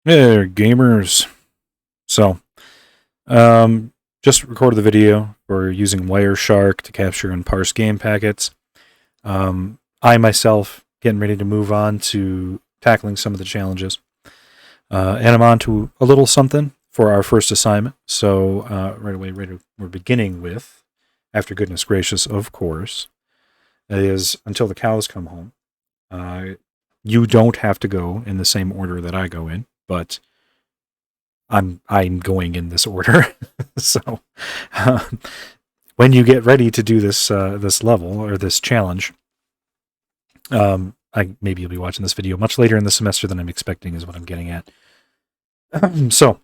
Hey, gamers. So, just recorded the video for using Wireshark to capture and parse game packets. I myself getting ready to move on to tackling some of the challenges. And I'm on to a little something for our first assignment. So, right away, we're beginning with, after goodness gracious, of course, is until the cows come home. You don't have to go in the same order that I go in, but I'm going in this order. So uh, when you get ready to do this level or this challenge, maybe you'll be watching this video much later in the semester than I'm expecting, is what I'm getting at. So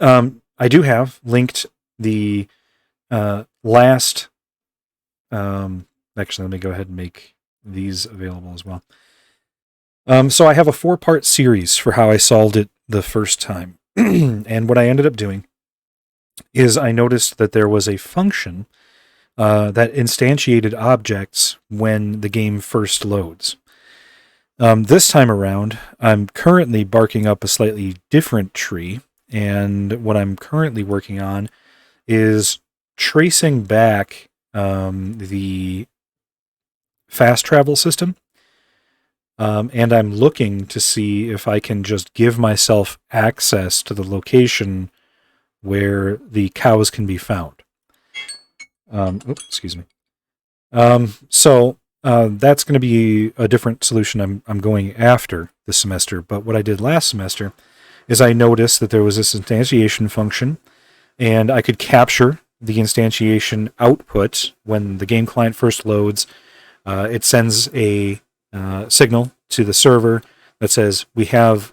I do have linked the last. Actually, let me go ahead and make these available as well. So I have a 4-part series for how I solved it the first time. And what I ended up doing is I noticed that there was a function that instantiated objects when the game first loads. This time around, I'm currently barking up a slightly different tree, and what I'm currently working on is tracing back the fast travel system. And I'm looking to see if I can just give myself access to the location where the cows can be found. Excuse me. So that's going to be a different solution I'm going after this semester. But what I did last semester is I noticed that there was this instantiation function, and I could capture the instantiation output when the game client first loads. It sends a signal to the server that says we have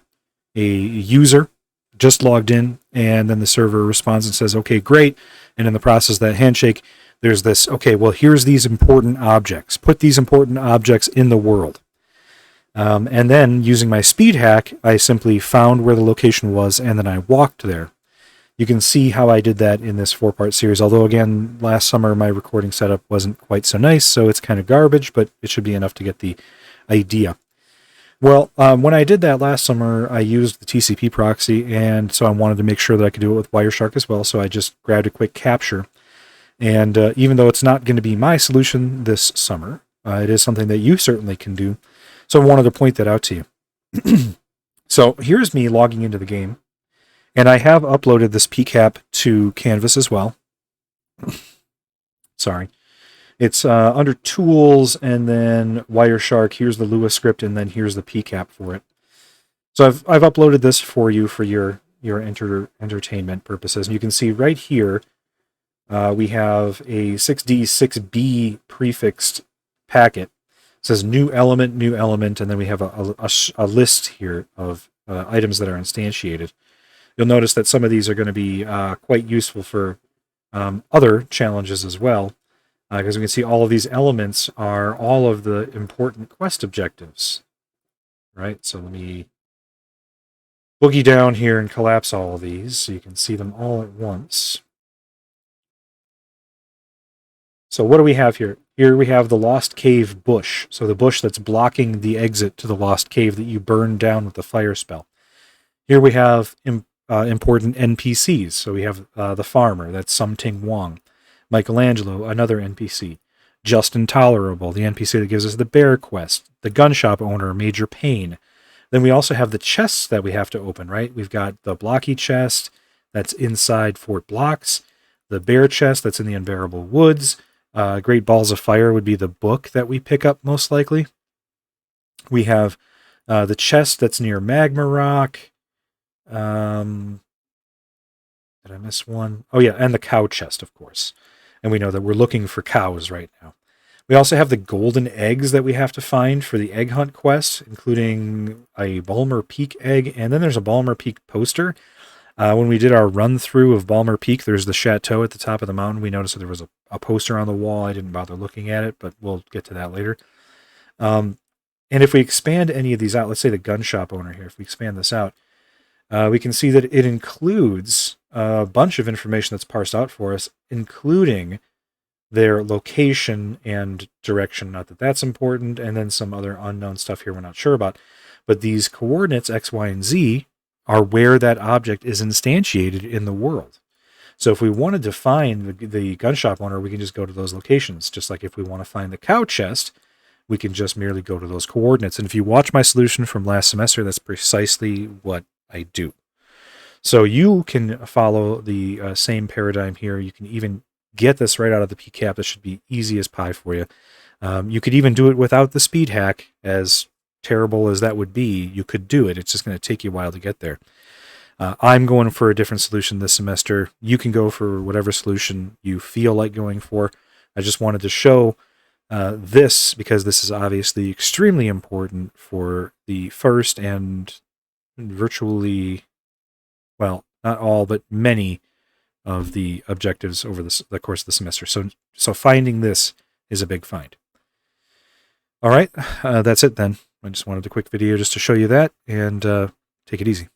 a user just logged in, and then the server responds and says, okay, great. And in the process of that handshake, there's this, okay, well, here's these important objects. Put these important objects in the world. And then using my speed hack, I simply found where the location was, and then I walked there. You can see how I did that in this 4-part series, although, again, last summer my recording setup wasn't quite so nice, so it's kind of garbage, but it should be enough to get the idea. Well, when I did that last summer, I used the TCP proxy, and so I wanted to make sure that I could do it with Wireshark as well, so I just grabbed a quick capture. And even though it's not going to be my solution this summer, it is something that you certainly can do, so I wanted to point that out to you. So here's me logging into the game. And I have uploaded this PCAP to Canvas as well. Sorry. It's under Tools, and then Wireshark. Here's the Lua script, and then here's the PCAP for it. So I've uploaded this for you for your entertainment purposes. And you can see right here, we have a 6D, 6B prefixed packet. It says new element, and then we have a list here of items that are instantiated. You'll notice that some of these are going to be quite useful for other challenges as well, because we can see all of these elements are all of the important quest objectives. Right, so let me boogie down here and collapse all of these so you can see them all at once. So what do we have here? Here we have the Lost Cave bush, so the bush that's blocking the exit to the Lost Cave that you burned down with the fire spell. Here we have important NPCs. So we have the farmer, that's Something Wong. Michelangelo, another NPC. Just Intolerable, the NPC that gives us the bear quest. The gun shop owner, Major Payne. Then we also have the chests that we have to open, right? We've got the Blocky chest that's inside Fort Blocks. The bear chest that's in the Unbearable Woods. Great Balls of Fire would be the book that we pick up most likely. We have the chest that's near Magma Rock. Did I miss one? Oh yeah, and the cow chest, of course. And we know that we're looking for cows right now. We also have the golden eggs that we have to find for the egg hunt quest, including a Balmer Peak egg, and then there's a Balmer Peak poster. When we did our run-through of Balmer Peak, there's the chateau at the top of the mountain. We noticed that there was a poster on the wall. I didn't bother looking at it, but we'll get to that later. And if we expand any of these out, let's say the gun shop owner here, if we expand this out, we can see that it includes a bunch of information that's parsed out for us, including their location and direction. Not that that's important, and then some other unknown stuff here we're not sure about. But these coordinates, X, Y, and Z, are where that object is instantiated in the world. So if we wanted to find the gun shop owner, we can just go to those locations. Just like if we want to find the cow chest, we can just merely go to those coordinates. And if you watch my solution from last semester, that's precisely what I do. So you can follow the same paradigm here. You can even get this right out of the PCAP. This should be easy as pie for you. You could even do it without the speed hack. As terrible as that would be, you could do it. It's just going to take you a while to get there. I'm going for a different solution this semester. You can go for whatever solution you feel like going for. I just wanted to show this because this is obviously extremely important for the first and virtually, well, not all, but many of the objectives over the course of the semester. So finding this is a big find. All right, that's it then. I just wanted a quick video just to show you that, and take it easy.